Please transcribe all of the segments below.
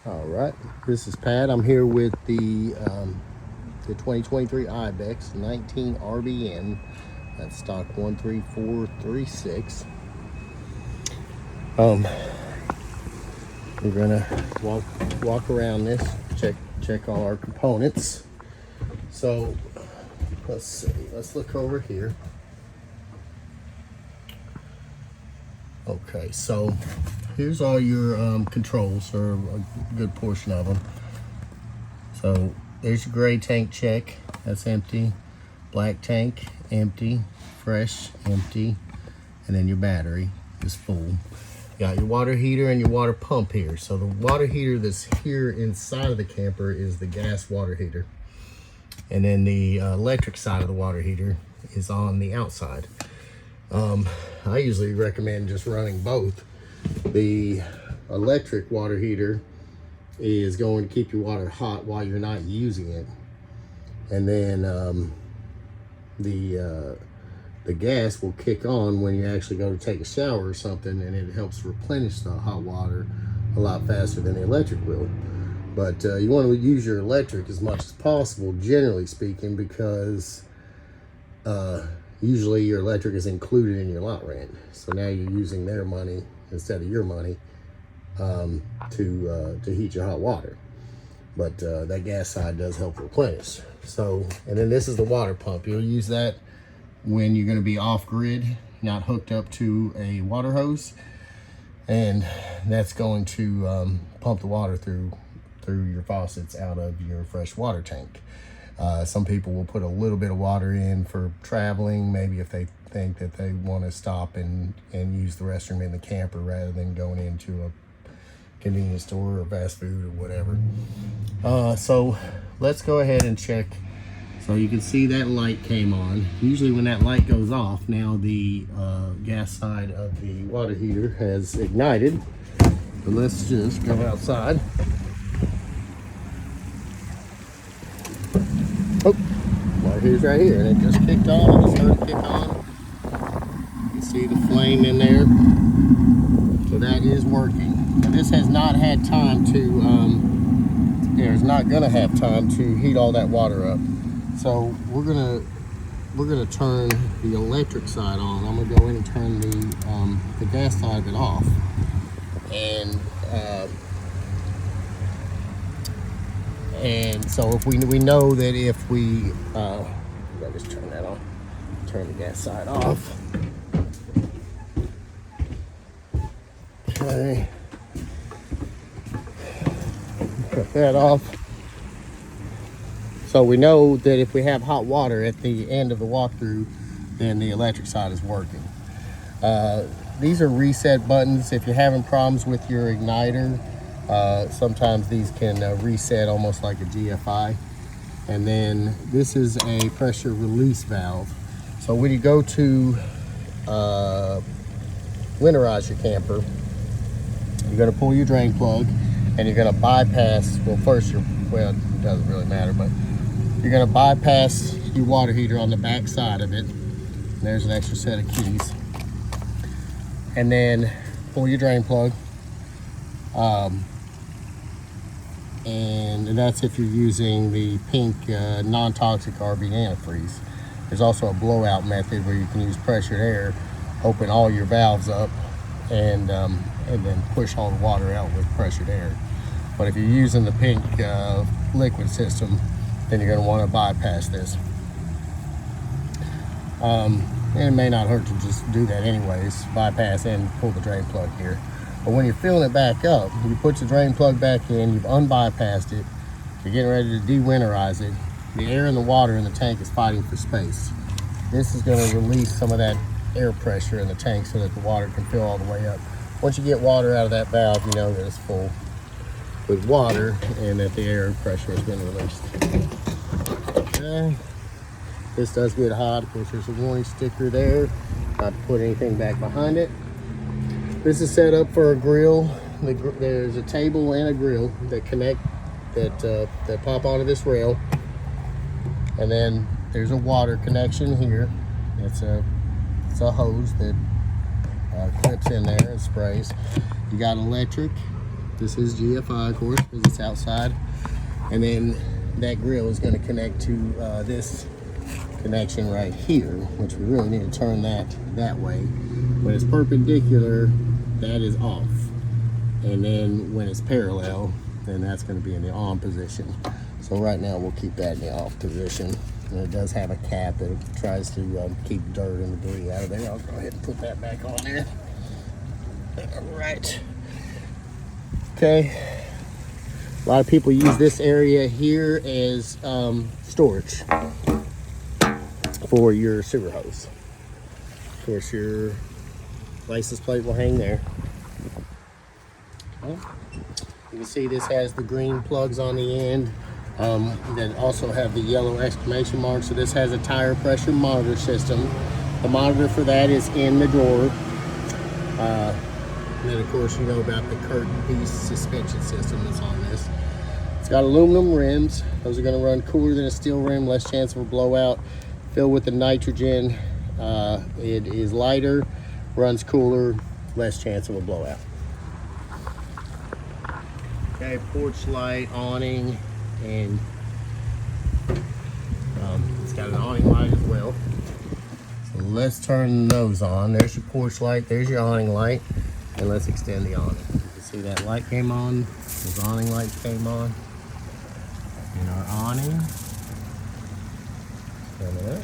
All right, this is Pat. I'm here with the 2023 IBEX 19 RBN. That's stock 13436. We're gonna walk around this, check all our components. So let's see. Let's look over here. Okay, so here's all your controls, or a good portion of them. So there's your gray tank check, that's empty. Black tank, empty. Fresh, empty. And then your battery is full. You got your water heater and your water pump here. So the water heater that's here inside of the camper is the gas water heater. And then the electric side of the water heater is on the outside. I usually recommend just running both. The electric water heater is going to keep your water hot while you're not using it, and then the gas will kick on when you actually go to take a shower or something, and it helps replenish the hot water a lot faster than the electric will. But you want to use your electric as much as possible, generally speaking, because usually your electric is included in your lot rent. So now you're using their money instead of your money to heat your hot water. But that gas side does help replenish. So, and then this is the water pump. You'll use that when you're going to be off grid, not hooked up to a water hose. And that's going to pump the water through your faucets out of your fresh water tank. Some people will put a little bit of water in for traveling, maybe if they think that they want to stop and use the restroom in the camper rather than going into a convenience store or fast food or whatever. So let's go ahead and check. So you can see that light came on. Usually when that light goes off, now the gas side of the water heater has ignited. So let's just go outside. Oh, water heater's right here, and it just kicked on. It started to kick on. You can see the flame in there. So that is working. Now this has not had time to, it's not gonna have time to heat all that water up. So we're gonna turn the electric side on. I'm gonna go in and turn the gas side of it off. And so if we know that if we, I'll just turn that on, turn the gas side off. Okay, cut that off. So we know that if we have hot water at the end of the walkthrough, then the electric side is working. These are reset buttons. If you're having problems with your igniter, sometimes these can reset almost like a GFI. And then this is a pressure release valve. So when you go to winterize your camper, you're gonna pull your drain plug and you're gonna bypass, well first it doesn't really matter, but you're gonna bypass your water heater on the back side of it. There's an extra set of keys. And then pull your drain plug. And that's if you're using the pink non-toxic RB antifreeze. There's also a blowout method where you can use pressured air, open all your valves up, and then push all the water out with pressured air. But if you're using the pink liquid system, then you're going to want to bypass this. And it may not hurt to just do that anyways, bypass and pull the drain plug here. But when you're filling it back up, you put the drain plug back in, you've unbypassed it, you're getting ready to de-winterize it. The air and the water in the tank is fighting for space. This is going to release some of that air pressure in the tank so that the water can fill all the way up. Once you get water out of that valve, you know that it's full with water and that the air pressure has been released. Okay. This does get hot. Of course, there's a warning sticker there. Not to put anything back behind it. This is set up for a grill. There's a table and a grill that connect, that pop onto this rail. And then there's a water connection here. It's a hose that clips in there and sprays. You got electric This is GFI, of course, because it's outside. And then that grill is going to connect to this connection right here, which we really need to turn that way. When it's perpendicular, that is off. And then when it's parallel, then that's going to be in the on position. So right now we'll keep that in the off position. And it does have a cap that tries to keep dirt and debris out of there. I'll go ahead and put that back on there. All right. Okay. A lot of people use this area here as storage for your sewer hose. Of course, your license plate will hang there. Okay. You can see this has the green plugs on the end that also have the yellow exclamation mark. So this has a tire pressure monitor system. The monitor for that is in the drawer. And then of course you know about the curtain piece suspension system that's on this. It's got aluminum rims. Those are going to run cooler than a steel rim, less chance of a blowout. Filled with the nitrogen. It is lighter, runs cooler, less chance of a blowout. Okay, porch light, awning, and it's got an awning light as well. So let's turn those on. There's your porch light, there's your awning light, and let's extend the awning. You can see that light came on, those awning lights came on. And our awning, turn it up.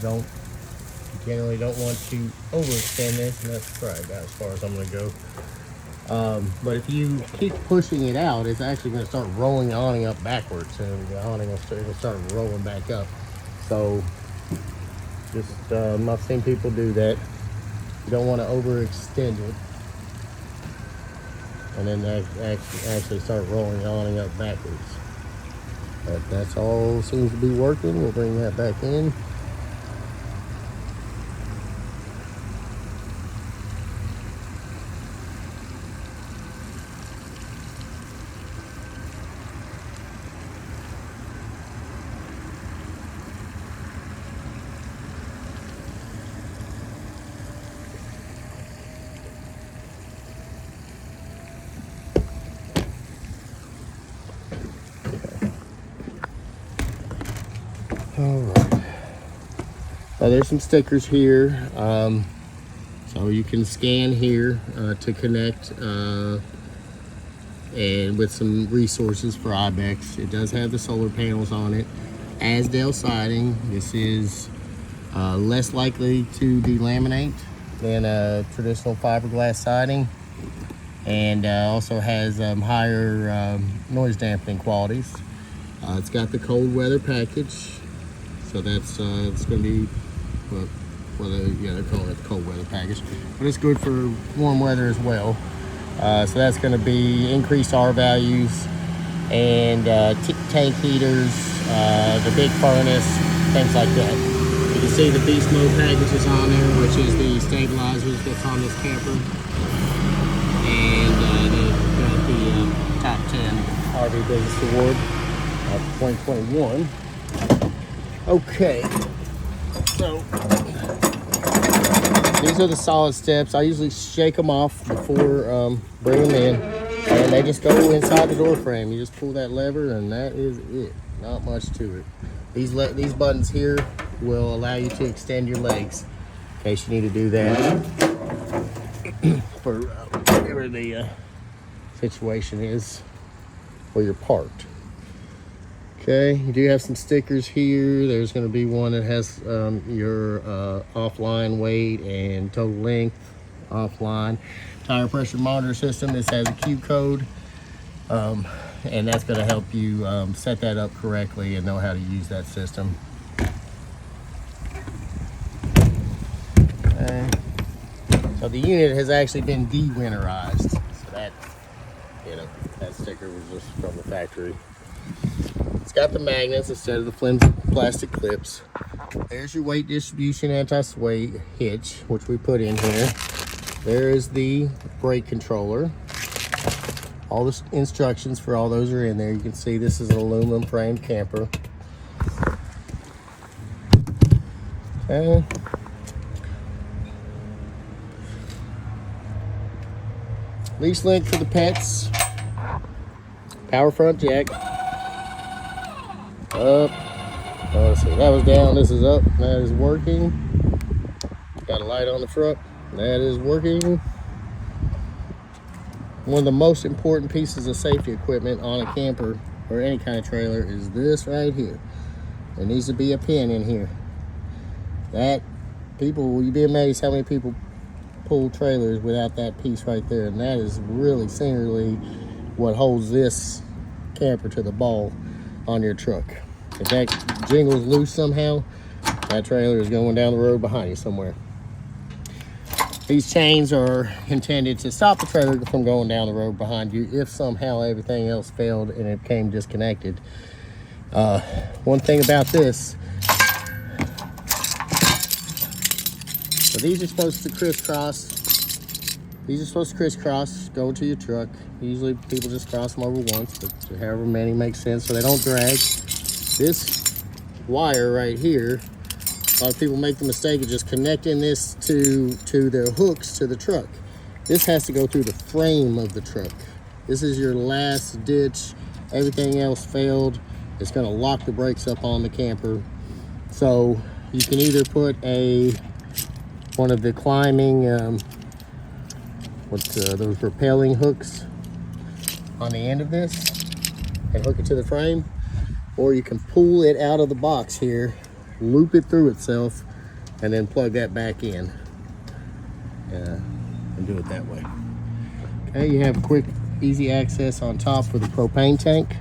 You generally don't want to overextend this, and that's probably about as far as I'm going to go. But if you keep pushing it out, it's actually going to start rolling the awning up backwards, and the awning will start rolling back up. So just I've seen people do that. You don't want to overextend it, and then actually start rolling the awning up backwards. But that's all seems to be working. We'll bring that back in. All right. There's some stickers here, so you can scan here to connect, and with some resources for IBEX. It does have the solar panels on it. Asdale siding. This is less likely to delaminate than a traditional fiberglass siding, and also has higher noise dampening qualities. It's got the cold weather package. So that's it's going to be, they're calling it the cold weather package, but it's good for warm weather as well. So that's going to be increased R values and tank heaters, the big furnace, things like that. You can see the beast mode package is on there, which is the stabilizers that's on this camper, and they've got the top 10 RV Business Award of 2021. Okay, so these are the solid steps. I usually shake them off before bring them in, and they just go inside the door frame. You just pull that lever, and that is it. Not much to it. These buttons here will allow you to extend your legs in case you need to do that for whatever the situation is where you're parked. Okay, you do have some stickers here. There's going to be one that has your offline weight and total length offline. Tire pressure monitor system. This has a Q code, and that's going to help you set that up correctly and know how to use that system. Okay. So the unit has actually been de-winterized. So that, that sticker was just from the factory. It's got the magnets instead of the flimsy plastic clips. There's your weight distribution anti-sway hitch, which we put in here. There is the brake controller. All the instructions for all those are in there. You can see this is an aluminum frame camper. Okay. Leash link for the pets. Power front jack. Up. Oh, let's see. That was down. This is up. That is working. Got a light on the front. That is working. One of the most important pieces of safety equipment on a camper or any kind of trailer is this right here. There needs to be a pin in here. That, people, you'd be amazed how many people pull trailers without that piece right there, and that is really singularly what holds this camper to the ball on your truck. If that jingles loose somehow, that trailer is going down the road behind you somewhere. These chains are intended to stop the trailer from going down the road behind you if somehow everything else failed and it came disconnected. One thing about this, so these are supposed to crisscross. These are supposed to crisscross, go to your truck. Usually people just cross them over once, but however many makes sense so they don't drag. This wire right here, a lot of people make the mistake of just connecting this to the hooks to the truck. This has to go through the frame of the truck. This is your last ditch. Everything else failed. It's gonna lock the brakes up on the camper. So you can either put one of the climbing, those rappelling hooks on the end of this and hook it to the frame, or you can pull it out of the box here, loop it through itself, and then plug that back in and do it that way. Okay, you have quick, easy access on top for the propane tank.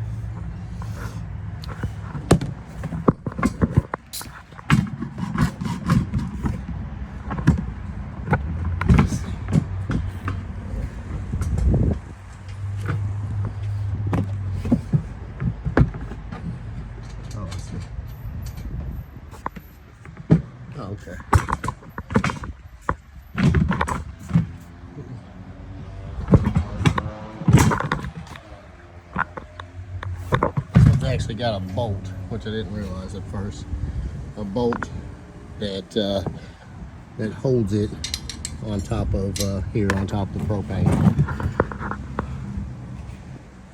Okay. It's actually got a bolt, which I didn't realize at first. A bolt that holds it on top of here on top of the propane.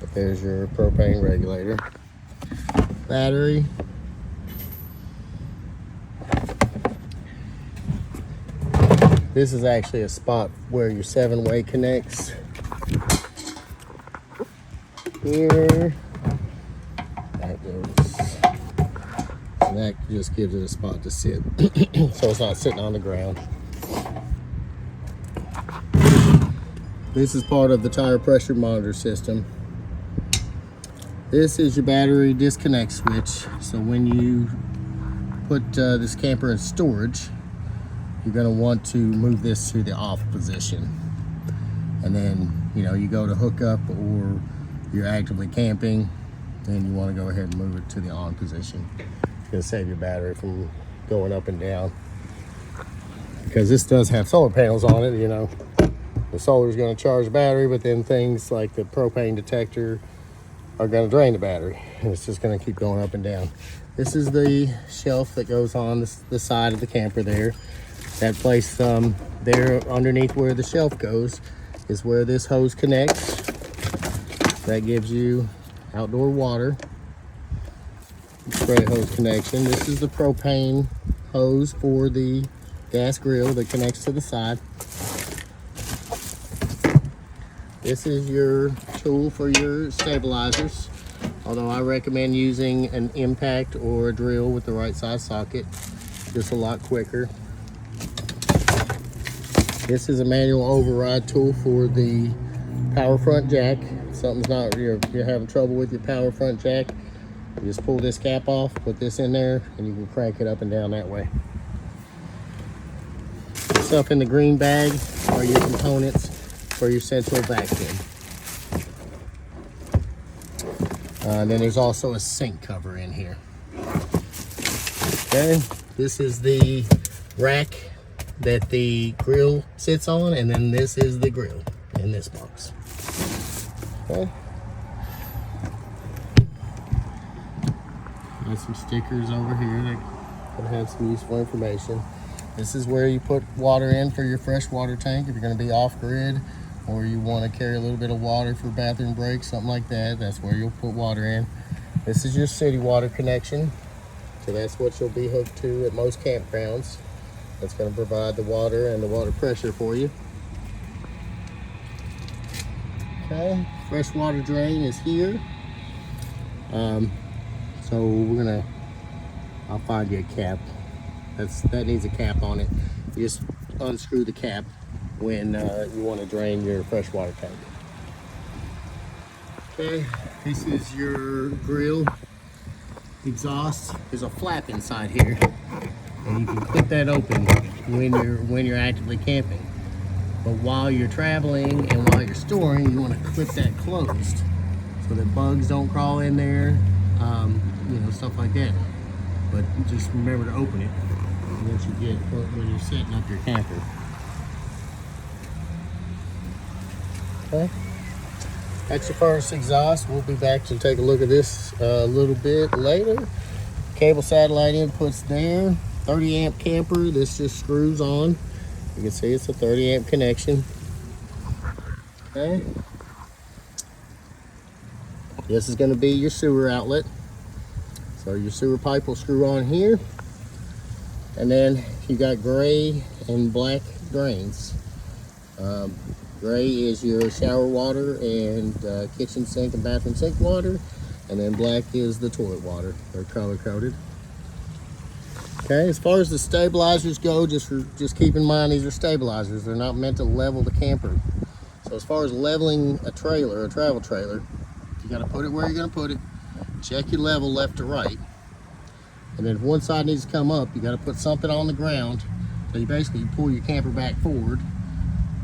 But there's your propane regulator. Battery. This is actually a spot where your 7-way connects. Here. That goes. And that just gives it a spot to sit. So it's not sitting on the ground. This is part of the tire pressure monitor system. This is your battery disconnect switch. So when you put this camper in storage, you're going to want to move this to the off position. And then, you go to hook up or you're actively camping, then you want to go ahead and move it to the on position. It's going to save your battery from going up and down. Because this does have solar panels on it, The solar is going to charge the battery, but then things like the propane detector are going to drain the battery. And it's just going to keep going up and down. This is the shelf that goes on the side of the camper there. That place there underneath where the shelf goes is where this hose connects. That gives you outdoor water. Spray hose connection. This is the propane hose for the gas grill that connects to the side. This is your tool for your stabilizers. Although I recommend using an impact or a drill with the right size socket. Just a lot quicker. This is a manual override tool for the power front jack. If something's not, you're having trouble with your power front jack, you just pull this cap off, put this in there, and you can crank it up and down that way. Stuff in the green bag are your components for your central vacuum. And then there's also a sink cover in here. Okay, this is the rack that the grill sits on, and then this is the grill in this box. Okay. There's some stickers over here that can have some useful information. This is where you put water in for your freshwater tank if you're going to be off-grid, or you want to carry a little bit of water for bathroom breaks, something like that. That's where you'll put water in. This is your city water connection, so that's what you'll be hooked to at most campgrounds. That's going to provide the water and the water pressure for you. Okay, freshwater drain is here. So I'll find you a cap. That needs a cap on it. You just unscrew the cap when you want to drain your freshwater tank. Okay, this is your grill exhaust. There's a flap inside here, and you can clip that open when you're actively camping. But while you're traveling and while you're storing, you want to clip that closed so that bugs don't crawl in there, stuff like that. But just remember to open it once you get when you're setting up your camper. Okay, that's your first exhaust. We'll be back to take a look at this a little bit later. Cable satellite inputs there. 30 amp camper. This just screws on. You can see it's a 30 amp connection. Okay. This is going to be your sewer outlet. So your sewer pipe will screw on here. And then you got gray and black drains. Gray is your shower water and kitchen sink and bathroom sink water. And then black is the toilet water. They're color coded. Okay, as far as the stabilizers go, just keep in mind these are stabilizers. They're not meant to level the camper. So as far as leveling a trailer, a travel trailer, you got to put it where you're going to put it. Check your level left to right. And then if one side needs to come up, you got to put something on the ground. So you basically pull your camper back forward,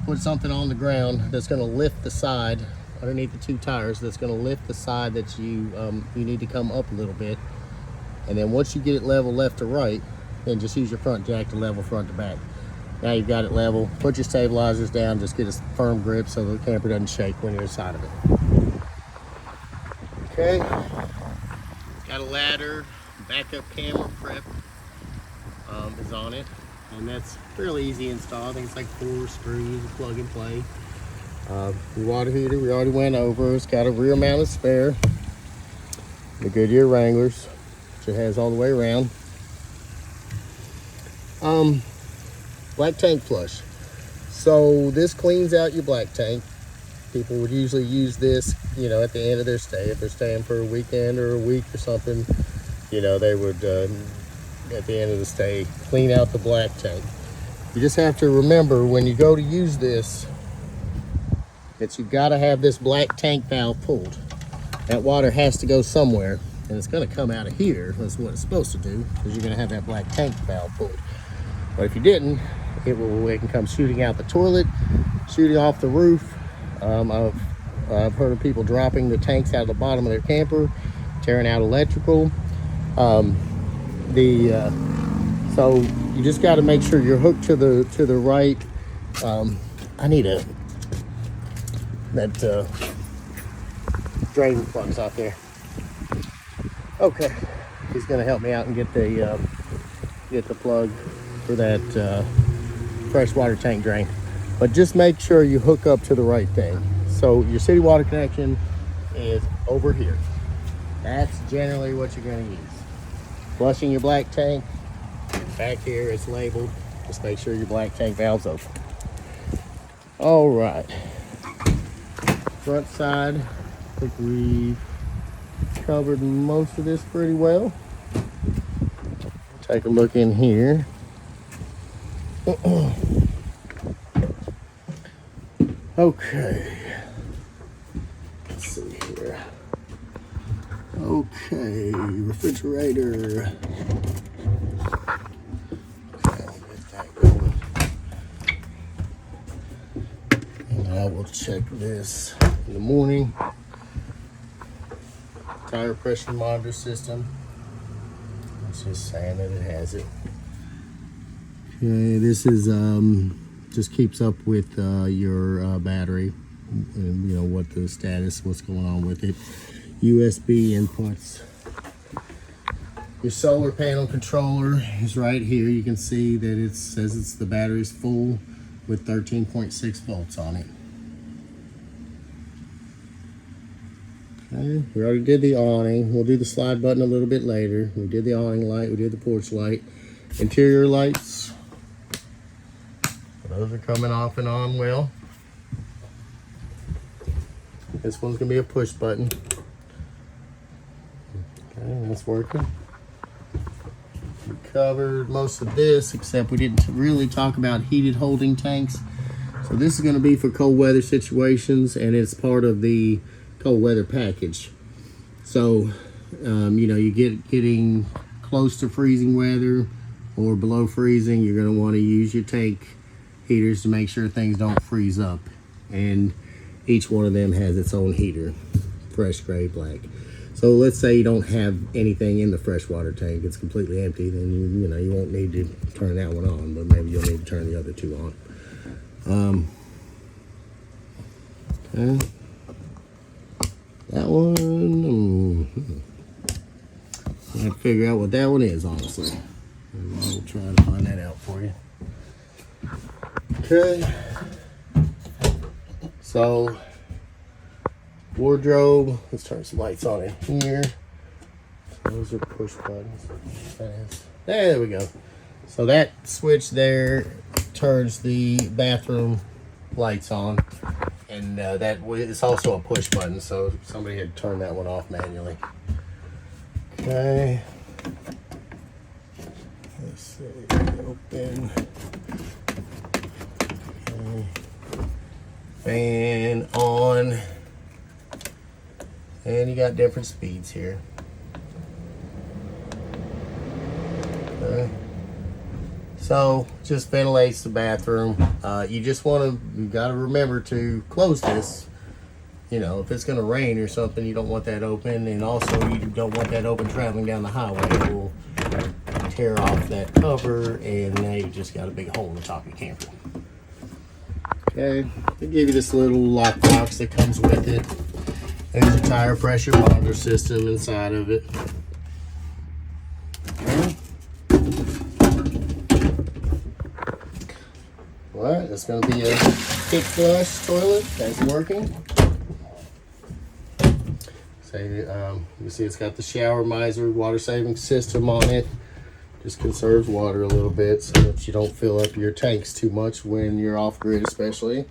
put something on the ground that's going to lift the side underneath the two tires. That's going to lift the side that you need to come up a little bit. And then once you get it level left to right, then just use your front jack to level front to back. Now you've got it level. Put your stabilizers down. Just get a firm grip so the camper doesn't shake when you're inside of it. Okay, got a ladder, backup camera prep is on it, and that's fairly easy to install. I think it's like 4 screws, plug and play. Your water heater, we already went over. It's got a rear mounted spare, the Goodyear Wranglers, which it has all the way around. Black tank flush. So this cleans out your black tank. People would usually use this, at the end of their stay. If they're staying for a weekend or a week or something, they would, at the end of the stay, clean out the black tank. You just have to remember when you go to use this, that you've got to have this black tank valve pulled. That water has to go somewhere, and it's going to come out of here. That's what it's supposed to do, because you're going to have that black tank valve pulled. But if you didn't, it can come shooting out the toilet, shooting off the roof. I've heard of people dropping the tanks out of the bottom of their camper, tearing out electrical. So you just got to make sure you're hooked to the right. I need that drain plugs out there. Okay, he's gonna help me out and get the plug for that freshwater tank drain. But just make sure you hook up to the right thing. So your city water connection is over here. That's generally what you're going to use. Flushing your black tank, back here it's labeled. Just make sure your black tank valve's open. All right. Front side, I think we've covered most of this pretty well. Take a look in here. Okay, let's see here. Okay, refrigerator. Okay, I'll get that going. And I will check this in the morning. Tire pressure monitor system. It's just saying that it has it. Okay, this is just keeps up with your battery. and you know what the status, what's going on with it. USB inputs. Your solar panel controller is right here. You can see that it says the battery's full with 13.6 volts on it. Okay, we already did the awning. We'll do the slide button a little bit later. We did the awning light, we did the porch light. Interior lights, those are coming off and on well. This one's gonna be a push button. Okay, that's working. We covered most of this, except we didn't really talk about heated holding tanks. So this is gonna be for cold weather situations, and it's part of the cold weather package. So, you know, you getting close to freezing weather or below freezing, you're gonna wanna use your tank heaters to make sure things don't freeze up. And each one of them has its own heater, fresh, gray, black. So let's say you don't have anything in the freshwater tank, it's completely empty, then you know you won't need to turn that one on, but maybe you'll need to turn the other two on. Okay. That one, I have to figure out what that one is, honestly. I'll try to find that out for you. Okay. So, wardrobe, let's turn some lights on in here. So those are push buttons. There we go. So that switch there turns the bathroom lights on, and that is also a push button, so somebody had turned that one off manually. Okay. Let's see, open. Okay. Fan on. And you got different speeds here. Okay. So just ventilates the bathroom. You got to remember to close this. You know, if it's going to rain or something, you don't want that open, and also you don't want that open traveling down the highway. It will tear off that cover, and now you just got a big hole in the top of your camper. Okay, they give you this little lock box that comes with it. There's a tire pressure monitor system inside of it. Okay. Alright, that's going to be a kick flush toilet. That's working. So, you see it's got the shower miser water saving system on it. Just conserves water a little bit so that you don't fill up your tanks too much when you're off grid, especially.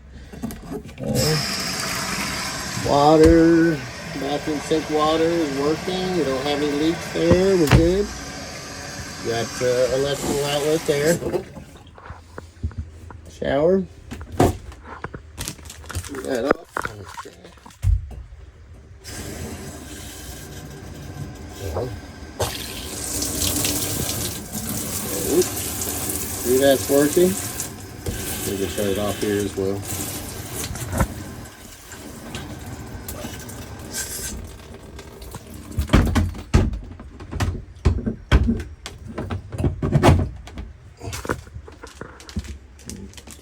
Water, bathroom sink water is working. We don't have any leaks there. We're good. Got electrical outlet there. Shower. Get that off. Okay. See, that's working. We can shut it off here as well.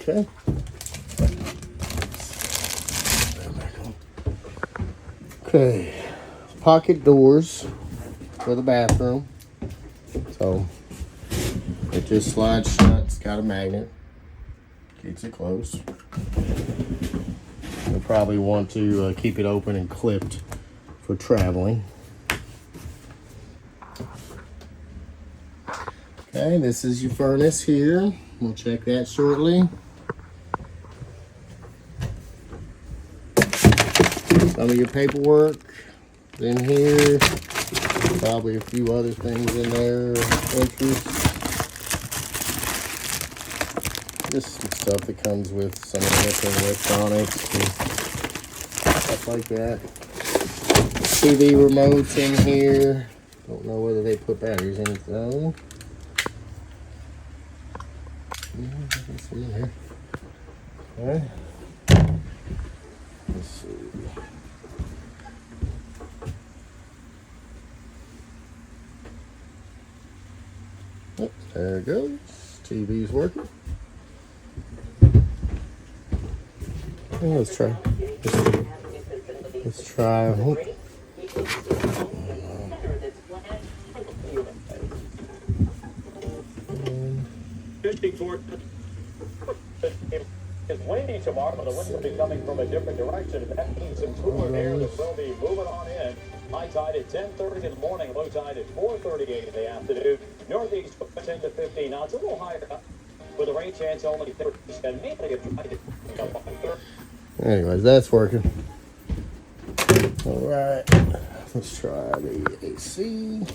Okay. Okay. Pocket doors for the bathroom. So it just slides shut. It's got a magnet. Keeps it closed. You'll probably want to keep it open and clipped for traveling. Okay, this is your furnace here. We'll check that shortly. Some of your paperwork in here. Probably a few other things in there. Entries. Just some stuff that comes with some of the electronics and stuff like that. TV remotes in here. Don't know whether they put batteries in it though. In here. Okay. Let's see. Oh, there it goes. TV's working. Let's try. Let's try. Whoop. 54. It's windy tomorrow, but the winds will be coming from a different direction. That means some cooler air that will be moving on in. High tide at 10:30 in the morning, low tide at 4:38 in the afternoon. Northeast 10 to 15 knots, a little higher up. With a rain chance only 30%, mainly a dry day. Anyways, that's working. All right, let's try the AC.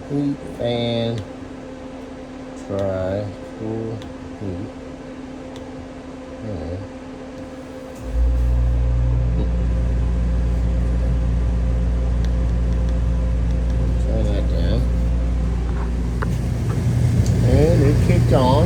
Heat fan. Try full heat. Yeah. Turn that down. And it kicked on.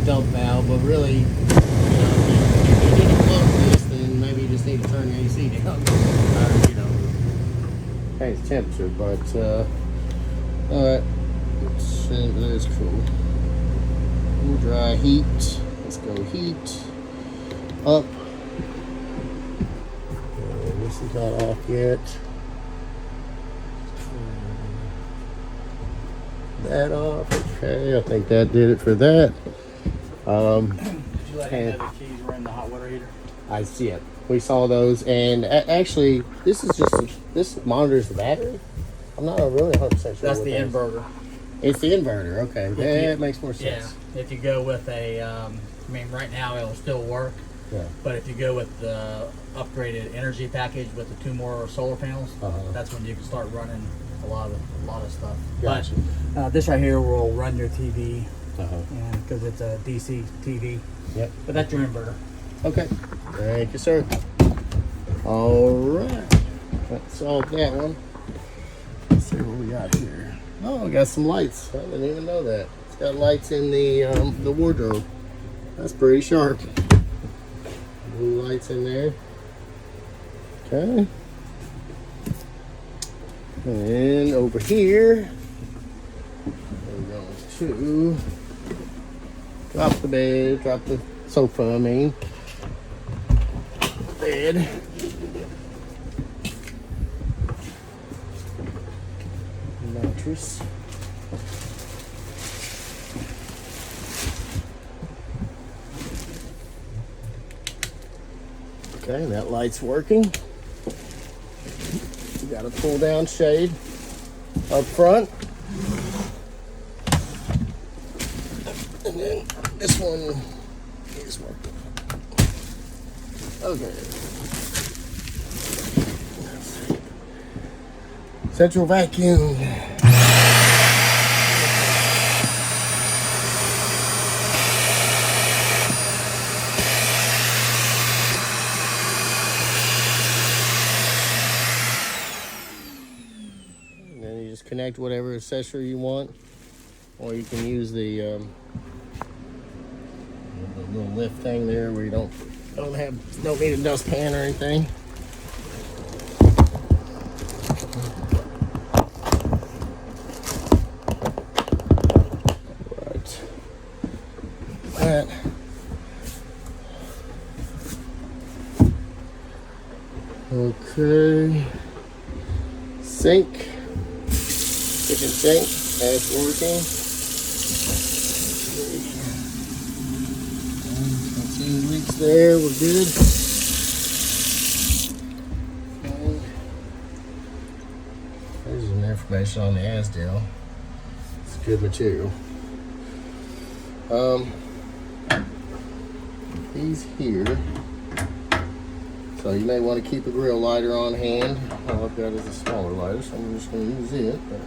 Dump valve, but really, if you need to close this, then maybe you just need to turn the AC down, or, change temperature. But all right, that's cool. Dry heat. Let's go heat up. This is not off yet. That off. Okay, I think that did it for that. Did you let him know the keys were in the hot water heater? I see it. We saw those, and actually, this is just this monitors the battery. I'm not really 100% sure. That's the inverter. It's the inverter. Okay, that makes more sense. Yeah. If you go with a, I mean, right now it'll still work. Yeah. But if you go with the upgraded energy package with the 2 more solar panels, that's when you can start running a lot of stuff. Gotcha. But this right here will run your TV, Uh-huh. because it's a DC TV. Yep. But that's your inverter. Okay. Thank you, sir. All right. Let's solve that one. Let's see what we got here. Oh, we got some lights. I didn't even know that. It's got lights in the wardrobe. That's pretty sharp. Blue lights in there. Okay. And over here, we're going to drop the bed, drop the sofa, I mean. Bed. Mattress. Okay, that light's working. You got a pull down shade up front. And then this one is working. Okay. Central vacuum. And then you just connect whatever accessory you want, or you can use the little lift thing there where you don't need a dustpan or anything. Right. That. Okay. Sink. Kitchen sink. That's working. 15 weeks there. We're good. Okay. There's some information on the Asdale. It's good material. These here. So you may want to keep a grill lighter on hand. All I've got is a smaller lighter, so I'm just going to use it. But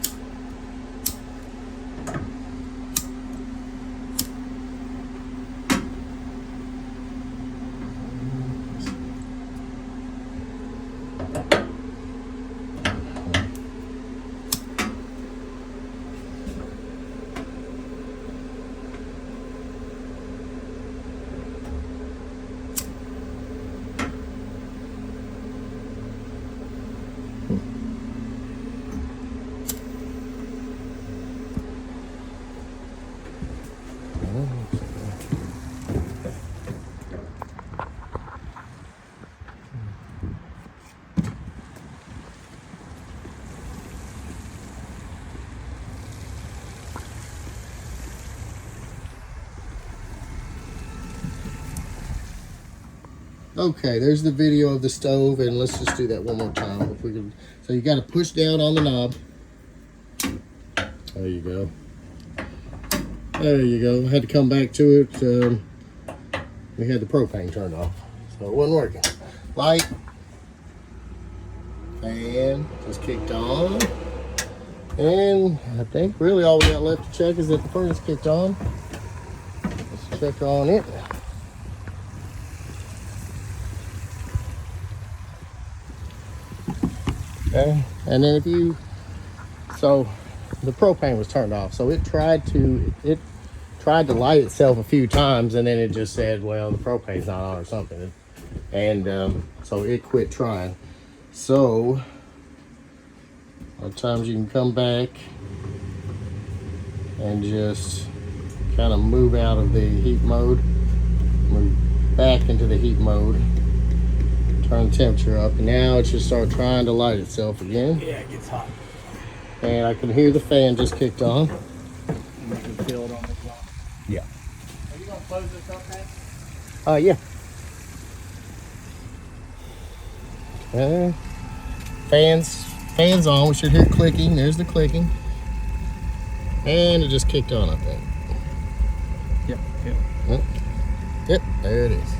Okay, there's the video of the stove, and let's just do that one more time. If we can. So you got to push down on the knob. There you go. There you go. Had to come back to it. We had the propane turned off, so it wasn't working. Light, fan just kicked on, and I think really all we got left to check is that the furnace kicked on. Let's check on it. Okay, and then so the propane was turned off, so it tried to light itself a few times, and then it just said, well, the propane's not on or something, and so it quit trying. So a lot of times you can come back and just kind of move out of the heat mode, move back into the heat mode, turn the temperature up, and now it should start trying to light itself again. Yeah, it gets hot. And I can hear the fan just kicked on. You can feel it on the clock. Yeah. Are you gonna close this up, man? Yeah. Okay. Fans on. We should hear clicking. There's the clicking. And it just kicked on, I think. Yep. Yep, there it is.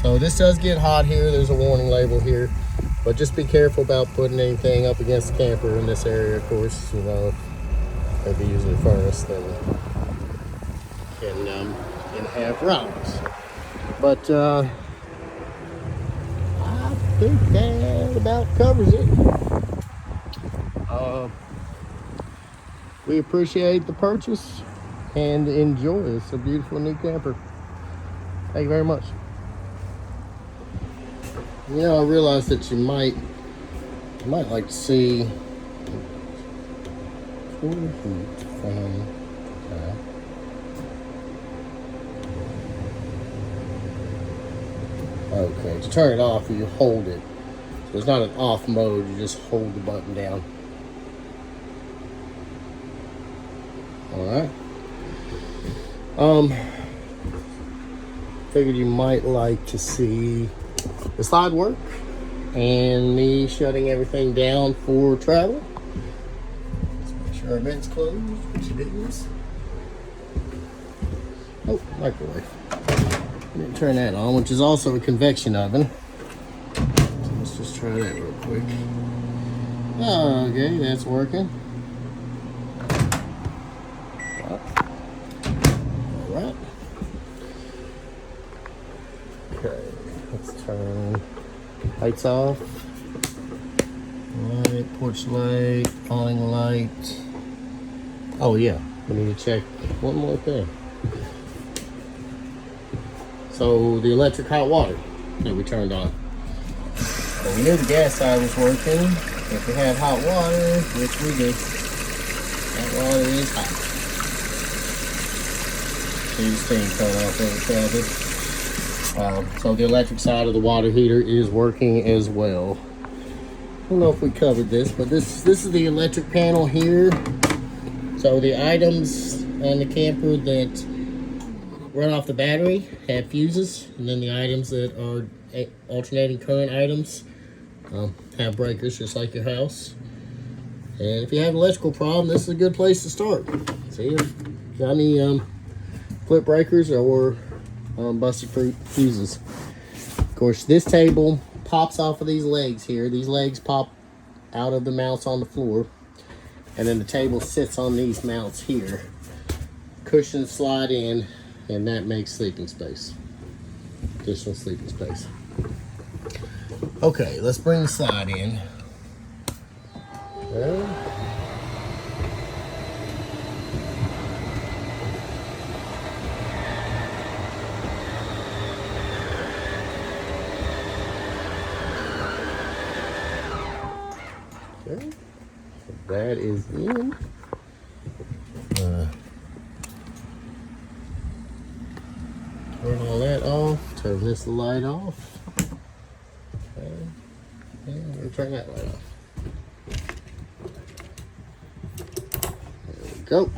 So this does get hot here. There's a warning label here. But just be careful about putting anything up against the camper in this area, of course. You know, if they're using a furnace, then can have problems. But I think that about covers it. We appreciate the purchase and enjoy. It's a beautiful new camper. Thank you very much. You know, I realized that you might like to see heat from okay, to turn it off, you hold it. So it's not an off mode, you just hold the button down. Alright. Figured you might like to see the slide work and me shutting everything down for travel. Let's make sure our vent's closed, which it is. Oh, microwave. I didn't turn that on, which is also a convection oven. So let's just try that real quick. Okay, that's working. Alright. Okay, let's turn lights off. Light, porch light, awning light. Oh yeah, we need to check one more thing. So the electric hot water that we turned on. So we knew the gas side was working. If we have hot water, which we do, that water is hot. See the steam coming off of the cabinet. So the electric side of the water heater is working as well. I don't know if we covered this, but this is the electric panel here. So the items on the camper that run off the battery have fuses, and then the items that are alternating current items have breakers, just like your house. And if you have an electrical problem, this is a good place to start. See if you got any flip breakers or busted fuses. Of course, this table pops off of these legs here. These legs pop out of the mounts on the floor, and then the table sits on these mounts here. Cushions slide in, and that makes sleeping space. Additional sleeping space. Okay, let's bring the slide in. Okay. Okay. So that is in. Turn all that off. Turn this light off. Okay. And we'll turn that light off. There we go.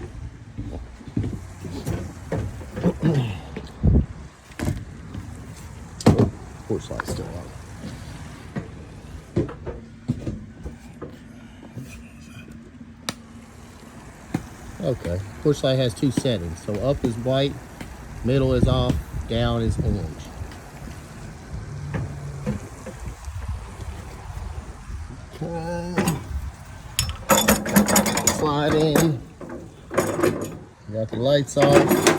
porch light's still on. Okay, porch light has two settings. So up is white, middle is off, down is orange. Okay. Slide in. Got the lights off.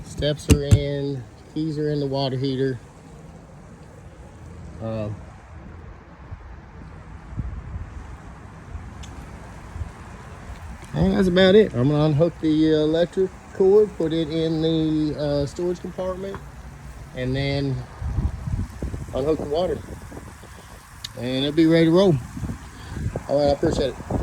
Steps are in. Keys are in the water heater. I think that's about it. I'm gonna unhook the electric cord, put it in the storage compartment, and then unhook the water. And it'll be ready to roll. All right, I appreciate it.